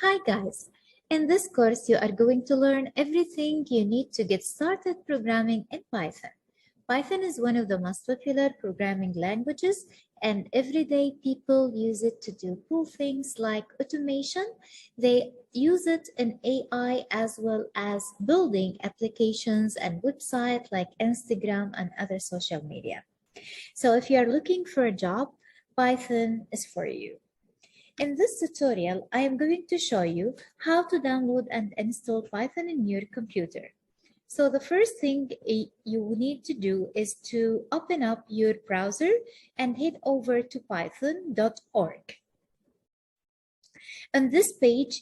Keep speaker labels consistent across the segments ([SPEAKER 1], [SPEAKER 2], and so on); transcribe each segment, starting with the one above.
[SPEAKER 1] Hi guys! In this course, you are going to learn everything you need to get started programming in Python. Python is one of the most popular programming languages, and everyday people use it to do cool things like automation. They use it in AI as well as building applications and websites like Instagram and other social media. So if you are looking for a job, Python is for you. In this tutorial, I am going to show you how to download and install Python in your computer. So the first thing you need to do is to open up your browser and head over to python.org. On this page,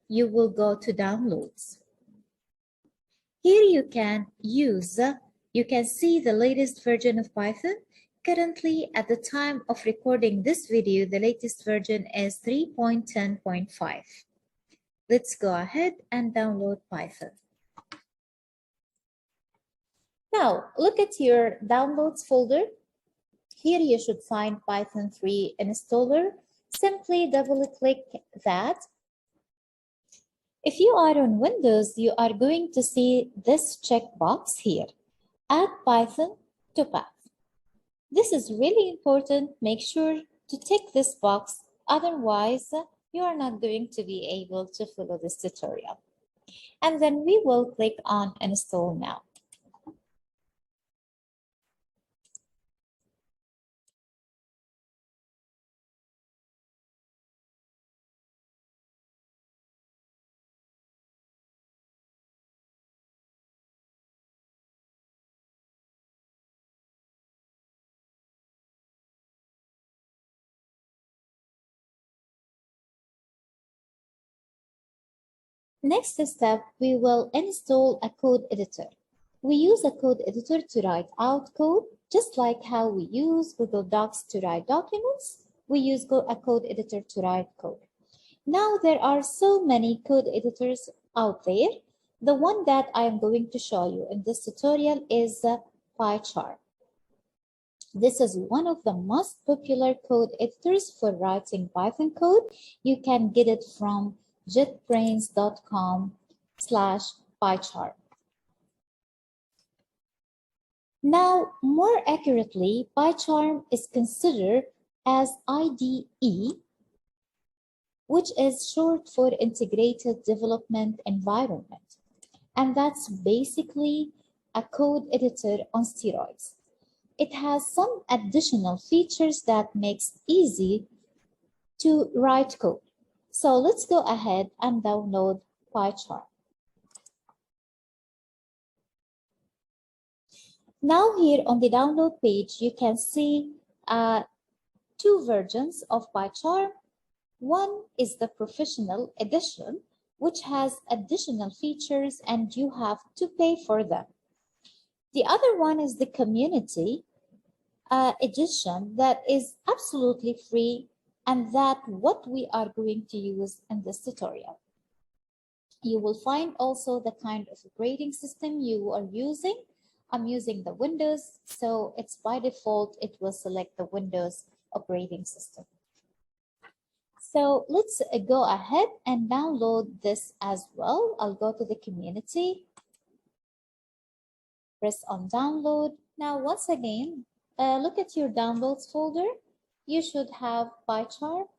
[SPEAKER 1] you will go to downloads. Here you can see the latest version of Python. Currently, at the time of recording this video, the latest version is 3.10.5. Let's go ahead and download Python. Now, look at your downloads folder. Here you should find Python 3 installer. Simply double-click that. If you are on Windows, you are going to see this checkbox here, Add Python to Path. This is really important. Make sure to tick this box, otherwise you are not going to be able to follow this tutorial. And then we will click on Install Now. Next step, we will install a code editor. We use a code editor to write out code, just like how we use Google Docs to write documents. We use a code editor to write code. Now there are so many code editors out there. The one that I am going to show you in this tutorial is PyCharm. This is one of the most popular code editors for writing Python code. You can get it from jetbrains.com/PyCharm. Now, more accurately, PyCharm is considered as IDE, which is short for Integrated Development Environment. And that's basically a code editor on steroids. It has some additional features that makes easy to write code. So let's go ahead and download PyCharm. Now here on the download page, you can see two versions of PyCharm. One is the professional edition, which has additional features and you have to pay for them. The other one is the community edition that is absolutely free, and that what we are going to use in this tutorial. You will find also the kind of operating system you are using. I'm using the Windows, so it's by default, it will select the Windows operating system. So let's go ahead and download this as well. I'll go to the community, press on download. Now, once again, look at your downloads folder. You should have PyCharm.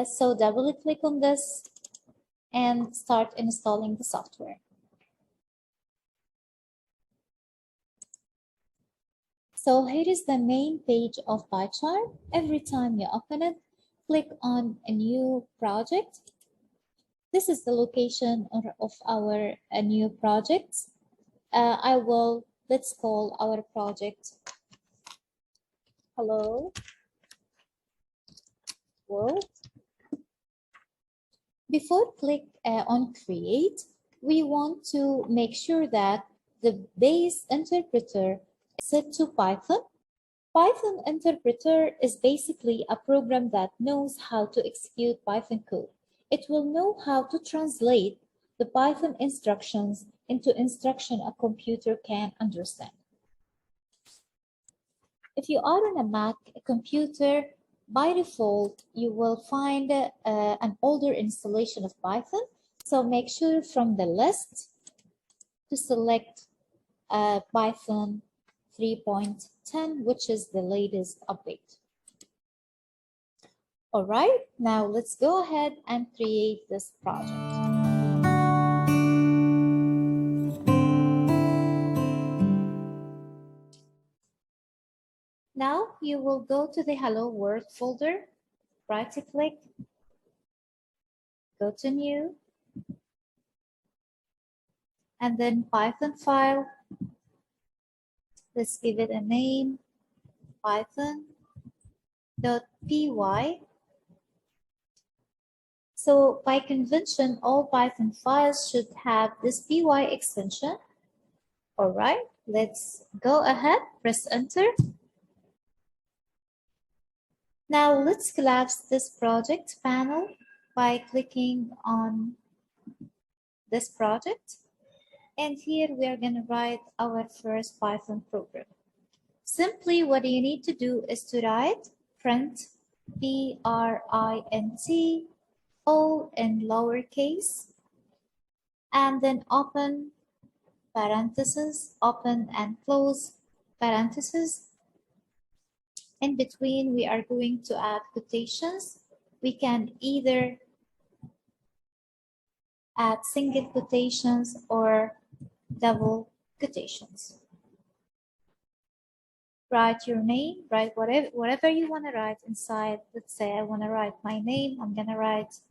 [SPEAKER 1] So double click on this and start installing the software. So here is the main page of PyCharm. Every time you open it, click on a new project. This is the location of our new projects. Let's call our project Hello World. Before click on create, we want to make sure that the base interpreter is set to Python. Python interpreter is basically a program that knows how to execute Python code. It will know how to translate the Python instructions into instruction a computer can understand. If you are on a Mac computer, by default, you will find an older installation of Python. So make sure from the list to select Python 3.10, which is the latest update. All right, now let's go ahead and create this project. Now you will go to the Hello World folder, right-click, go to New, and then Python file. Let's give it a name, python.py. So by convention, all Python files should have this py extension. All right, let's go ahead, press enter. Now let's collapse this project panel by clicking on this project. And here we are going to write our first Python program. Simply what you need to do is to write print print all in lowercase, and then open parentheses, open and close parentheses. In between, we are going to add quotations. We can either add single quotations or double quotations. Write your name, write whatever you want to write inside. Let's say I want to write my name. I'm going to write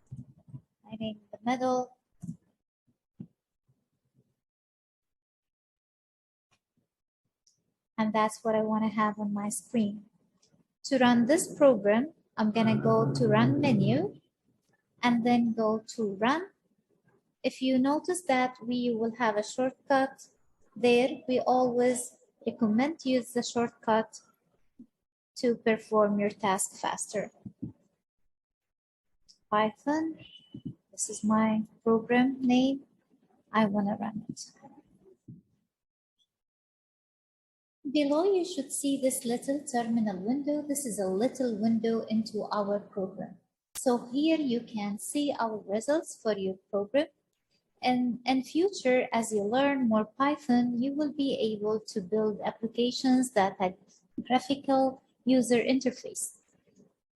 [SPEAKER 1] my name in the middle. And that's what I want to have on my screen. To run this program, I'm going to go to Run menu and then go to Run. If you notice that we will have a shortcut there, we always recommend to use the shortcut to perform your task faster. Python, this is my program name. I want to run it. Below, you should see this little terminal window. This is a little window into our program. So here you can see our results for your program. And in future, as you learn more Python, you will be able to build applications that have graphical user interface.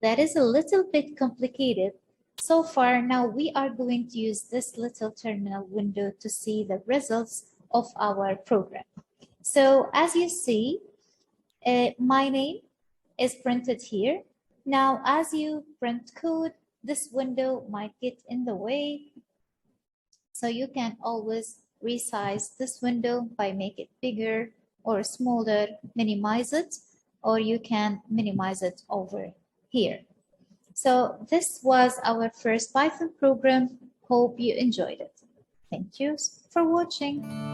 [SPEAKER 1] That is a little bit complicated. So far, now we are going to use this little terminal window to see the results of our program. So as you see, my name is printed here. Now, as you print code, this window might get in the way. So you can always resize this window by make it bigger or smaller, minimize it, or you can minimize it over here. So this was our first Python program. Hope you enjoyed it. Thank you for watching.